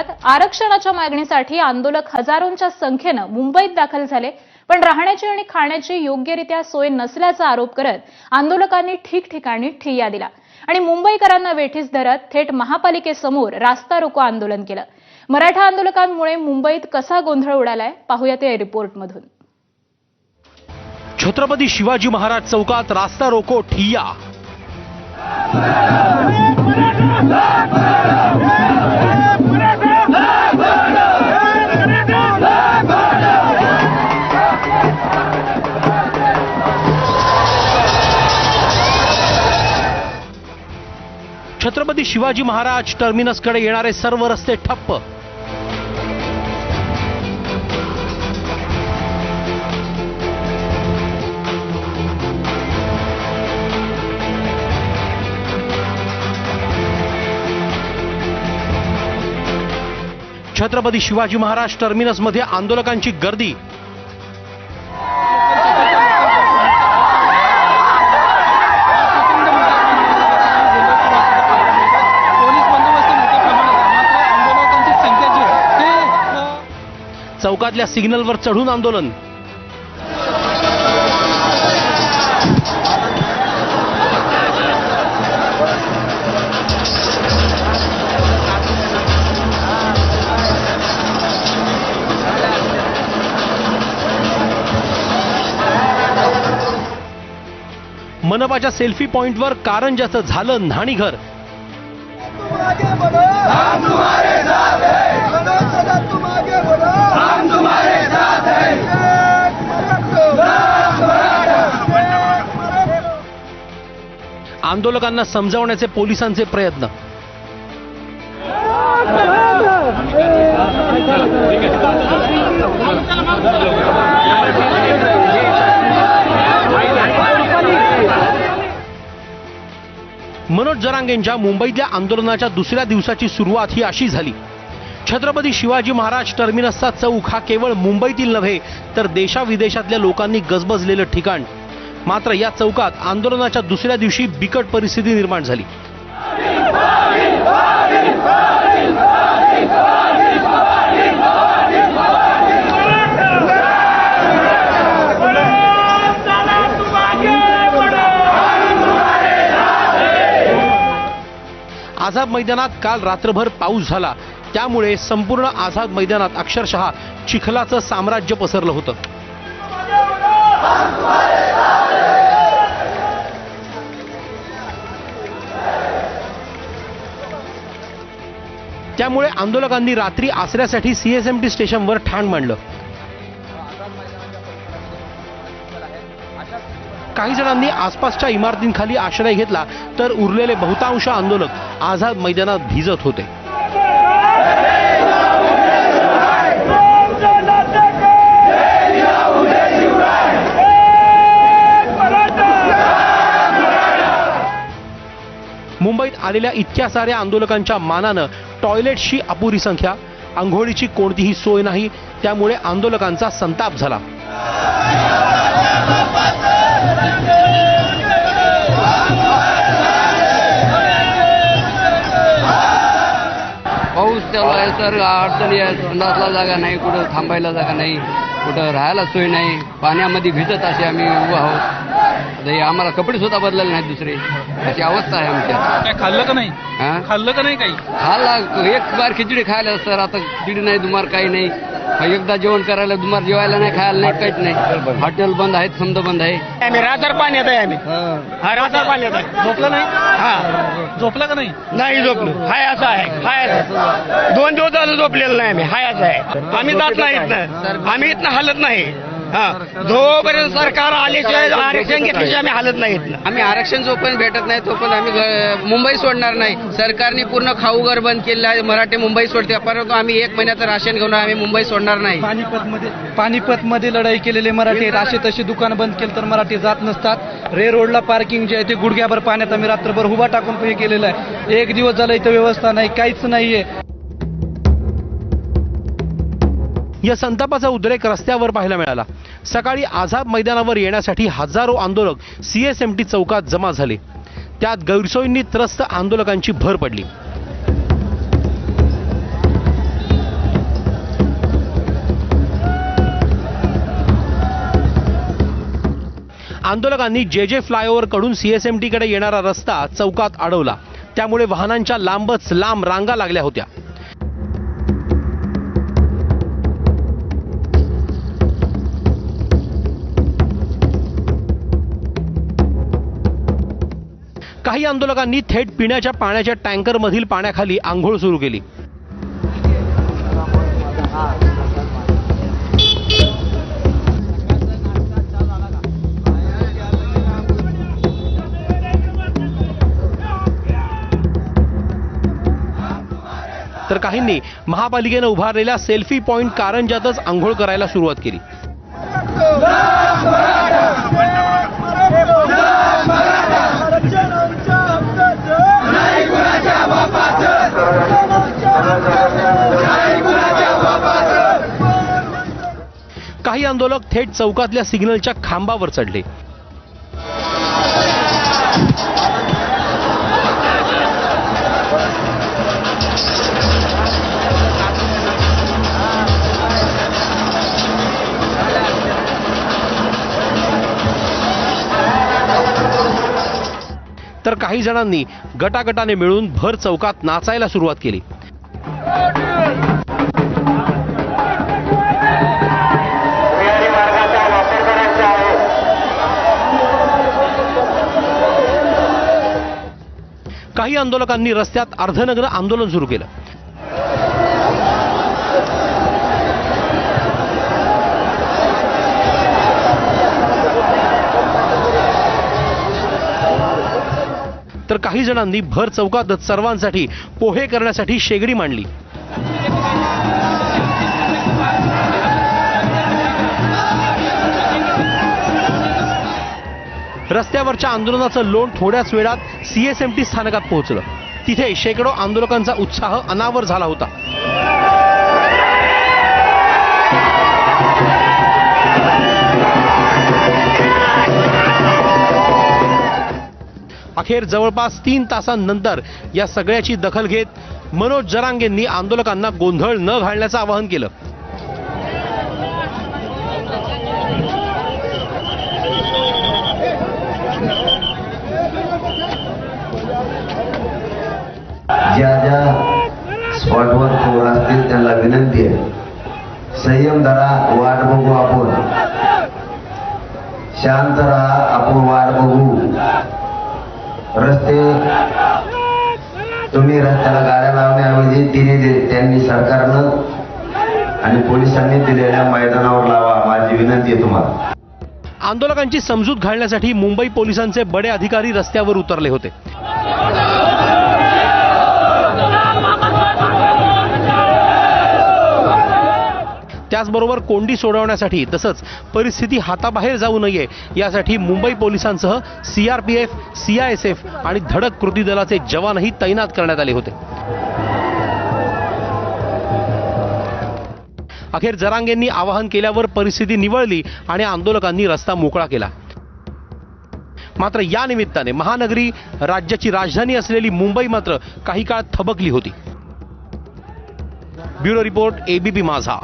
राज्यात आरक्षणाच्या मागणीसाठी आंदोलक हजारोंच्या संख्येने मुंबईत दाखल झाले, पण राहण्याची आणि खाण्याची योग्यरित्या सोय नसल्याचा आरोप करत आंदोलकांनी ठिकठिकाणी ठिय्या दिला आणि मुंबईकरांना वेठीस धरत थेट महापालिकेसमोर रास्ता रोको आंदोलन केलं। मराठा आंदोलकांमुळे मुंबईत कसा गोंधळ उडालाय पाहूया ते रिपोर्टमधून। छत्रपती शिवाजी महाराज चौकात रास्ता रोको ठिय्या। छत्रपती शिवाजी महाराज टर्मिनसकडे येणारे सर्व रस्ते ठप्प। छत्रपती शिवाजी महाराज टर्मिनसमध्ये आंदोलकांची गर्दी। चौकातल्या सिग्नलवर चढून आंदोलन। मनपाच्या सेल्फी पॉइंटवर कारंजाचं झालं न्हाणीघर। आंदोलकांना समजावण्याचे पोलिसांचे प्रयत्न। मनोज जरांगेंच्या मुंबईतल्या आंदोलनाच्या दुसऱ्या दिवसाची सुरुवात ही अशी झाली। छत्रपती शिवाजी महाराज टर्मिनसचा चौक हा केवळ मुंबईतील नव्हे तर देशाविदेशातल्या लोकांनी गजबजलेलं ठिकाण। मात्र या चौकात आंदोलनाच्या दुसऱ्या दिवशी बिकट परिस्थिती निर्माण झाली। आझाद मैदानात काल रात्रभर पाऊस झाला, त्यामुळे संपूर्ण आझाद मैदानात अक्षरशः चिखलाचं साम्राज्य पसरलं होतं। त्यामुळे आंदोलकांनी रात्री आसऱ्यासाठी सीएसएमटी स्टेशनवर ठाण मांडलं। काही जणांनी आसपासच्या इमारतींखाली आश्रय घेतला, तर उरलेले बहुतांश आंदोलक आझाद मैदानात भिजत होते। मुंबईत आलेल्या इतक्या साऱ्या आंदोलकांच्या मानानं टॉयलेट्सची अपुरी संख्या, अंघोळीची कोणतीही सोय नाही, त्यामुळे आंदोलकांचा संताप झाला। पाऊस चालू आहे तर अडचणी आहे, संडासला जागा नाही, कुठं थांबायला जागा नाही, कुठं राहायला सोय नाही, पाण्यामध्ये भिजत असे आम्ही उभं आहोत। आम्हाला कपडे सुद्धा बदलले नाहीत दुसरे, अशी अवस्था आहे आमच्या। काय खाल्लं का नाही? खाल्लं का नाही? काही खाल्ला, एक बार खिचडी खायला सर, आता खिचडी नाही, दुमार काही नाही। एकदा जेवण करायला, दुमार जेवायला नाही, खायला नाही, काहीच नाही। हॉटेल बंद आहेत, समजा बंद आहे। आम्ही रात्र पाण्यात आहे, आम्ही रात्र पाण्यात आहे। झोपलं नाही? हा, झोपलं का नाही? नाही झोपलं, हाय असं आहे, हाय 2 दिवस झालं झोपलेलं नाही आम्ही, हाय असं आहे। आम्ही जात नाही इथनं, आम्ही इथनं हालत नाही। जोपर्यंत सरकार आल्याशिवाय आरक्षण घेतल्याशिवाय आम्ही हालत नाही इथनं। आम्ही आरक्षण जोपर्यंत भेटत नाही तोपर्यंत आम्ही मुंबई सोडणार नाही। सरकारने पूर्ण खाऊघर बंद केलं आहे, मराठी मुंबई सोडते, परंतु आम्ही 1 महिन्याचं राशन घेऊन आम्ही मुंबई सोडणार नाही। पानिपतमध्ये लढाई केलेले मराठी असे तशी दुकान बंद केलं तर मराठी जात नसतात। रे रोडला पार्किंग जे आहे ते गुडघ्याभर पाण्यात आम्ही रात्रभर उभा टाकून हे केलेलं आहे। 1 दिवस झाला इथं व्यवस्था नाही, काहीच नाहीये। या संतापाचा उद्रेक रस्त्यावर पाहायला मिळाला। सकाळी आझाद मैदानावर येण्यासाठी हजारो आंदोलक सीएसएमटी चौकात जमा झाले। त्यात गैरसोयींनी त्रस्त आंदोलकांची भर पडली। आंदोलकांनी जे फ्लायओव्हर कडून CSMT कडे येणारा रस्ता चौकात अडवला, त्यामुळे वाहनांच्या लांबच लांब रांगा लागल्या होत्या. काही आंदोलकांनी थेट पिण्याच्या पाण्याच्या टँकरमधील पाण्याखाली आंघोळ सुरू केली. तर काहींनी महापालिकेने उभारलेल्या सेल्फी पॉइंट कारंजातच आंघोळ करायला सुरुवात केली. काही आंदोलक थेट चौकातल्या सिग्नलच्या खांबावर चढले. तर काही जणांनी गटागटाने मिळून भर चौकात नाचायला सुरुवात केली. काही आंदोलकांनी रस्त्यात अर्धनग्न आंदोलन सुरू केलं. तर काही जणांनी भर चौकातच सर्वांसाठी पोहे करण्यासाठी शेगडी मांडली. रस्त्यावरच्या आंदोलनाचं लोण थोड्याच वेळात CSMT स्थानकात पोहोचलं. तिथे शेकडो आंदोलकांचा उत्साह अनावर झाला होता. अखेर जवळपास 3 तासांनंतर या सगळ्याची दखल घेत मनोज जरांगेंनी आंदोलकांना गोंधळ न घालण्याचं आवाहन केलं. ज्या स्पॉटवर पोर असतील त्यांना विनंती आहे, संयम धरा, वाट बघू आपण. शांत राहा, आपण वाट बघू. रस्ते तुम्ही रस्त्याला गाड्या लावण्याऐवजी त्यांनी सरकारनं आणि पोलिसांनी दिलेल्या मैदानावर लावा, माझी विनंती आहे तुम्हाला. आंदोलकांची समजूत घालण्यासाठी मुंबई पोलिसांचे बडे अधिकारी रस्त्यावर उतरले होते. त्याचबरोबर कोंडी सोडवण्यासाठी तसंच परिस्थिती हाताबाहेर जाऊ नये यासाठी मुंबई पोलिसांसह CRPF, CISF आणि धडक कृती दलाचे जवानही तैनात करण्यात आले होते. अखेर जरांगेंनी आवाहन केल्यावर परिस्थिती निवळली आणि आंदोलकांनी रस्ता मोकळा केला. मात्र या निमित्ताने महानगरी, राज्याची राजधानी असलेली मुंबई मात्र काही काळ थबकली होती. ब्युरो रिपोर्ट, ABP माझा.